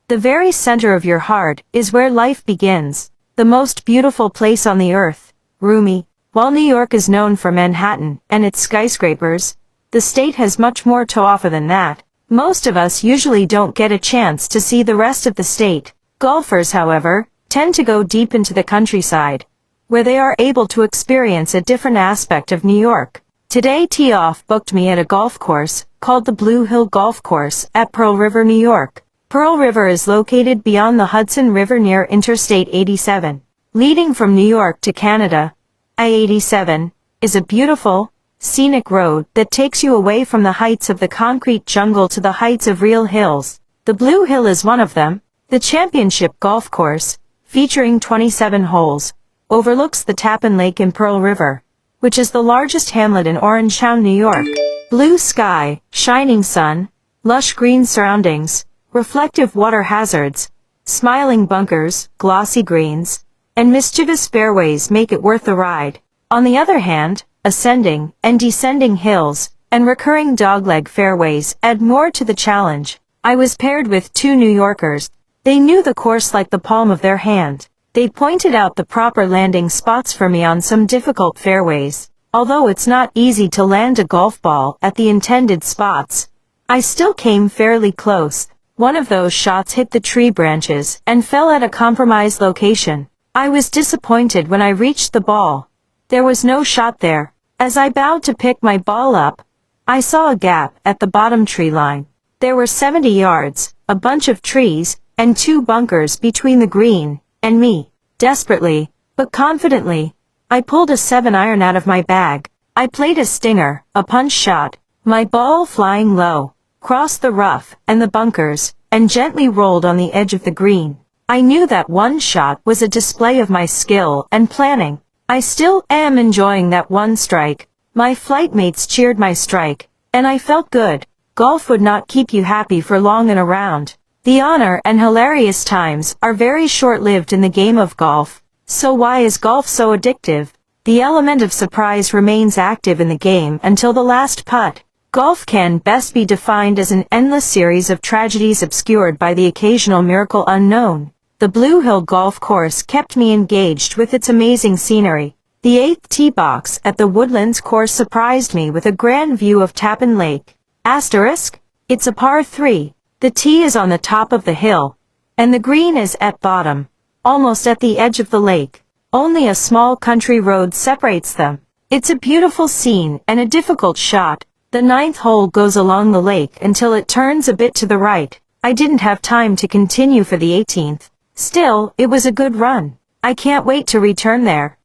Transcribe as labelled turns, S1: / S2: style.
S1: The very center of your heart is where life begins. The most beautiful place on the earth. Rumi. While New York is known for Manhattan and its skyscrapers, the state has much more to offer than that. Most of us usually don't get a chance to see the rest of the state. Golfers, however, tend to go deep into the countryside, where they are able to experience a different aspect of New York. Today Tee Off booked me at a golf course, called the Blue Hill Golf Course, at Pearl River, New York. Pearl River is located beyond the Hudson River near Interstate 87. Leading from New York to Canada, I-87, is a beautiful, scenic road that takes you away from the heights of the concrete jungle to the heights of real hills. The Blue Hill is one of them. The championship golf course, featuring 27 holes, overlooks the Tappan Lake in Pearl River, which is the largest hamlet in Orangetown, New York. Blue sky, shining sun, lush green surroundings, reflective water hazards, smiling bunkers, glossy greens, and mischievous fairways make it worth the ride. On the other hand, ascending and descending hills and recurring dogleg fairways add more to the challenge. I was paired with two New Yorkers. They knew the course like the palm of their hand. They pointed out the proper landing spots for me on some difficult fairways. Although it's not easy to land a golf ball at the intended spots, I still came fairly close. One of those shots hit the tree branches and fell at a compromised location. I was disappointed when I reached the ball. There was no shot there. As I bowed to pick my ball up, I saw a gap at the bottom tree line. There were 70 yards, a bunch of trees, and two bunkers between the green and me. Desperately, but confidently, I pulled a 7-iron out of my bag. I played a stinger, a punch shot, my ball flying low, crossed the rough and the bunkers, and gently rolled on the edge of the green. I knew that one shot was a display of my skill and planning. I still am enjoying that one strike. My flight mates cheered my strike, and I felt good. Golf would not keep you happy for long in a round. The honor and hilarious times are very short-lived in the game of golf. So why is golf so addictive? The element of surprise remains active in the game until the last putt. Golf can best be defined as an endless series of tragedies obscured by the occasional miracle unknown. The Blue Hill Golf Course kept me engaged with its amazing scenery. The 8th tee box at the Woodlands course surprised me with a grand view of Tappan Lake. Asterisk? It's a par 3. The tee is on the top of the hill, and the green is at bottom, almost at the edge of the lake. Only a small country road separates them. It's a beautiful scene and a difficult shot. The 9th hole goes along the lake until it turns a bit to the right. I didn't have time to continue for the 18th. Still, it was a good run. I can't wait to return there.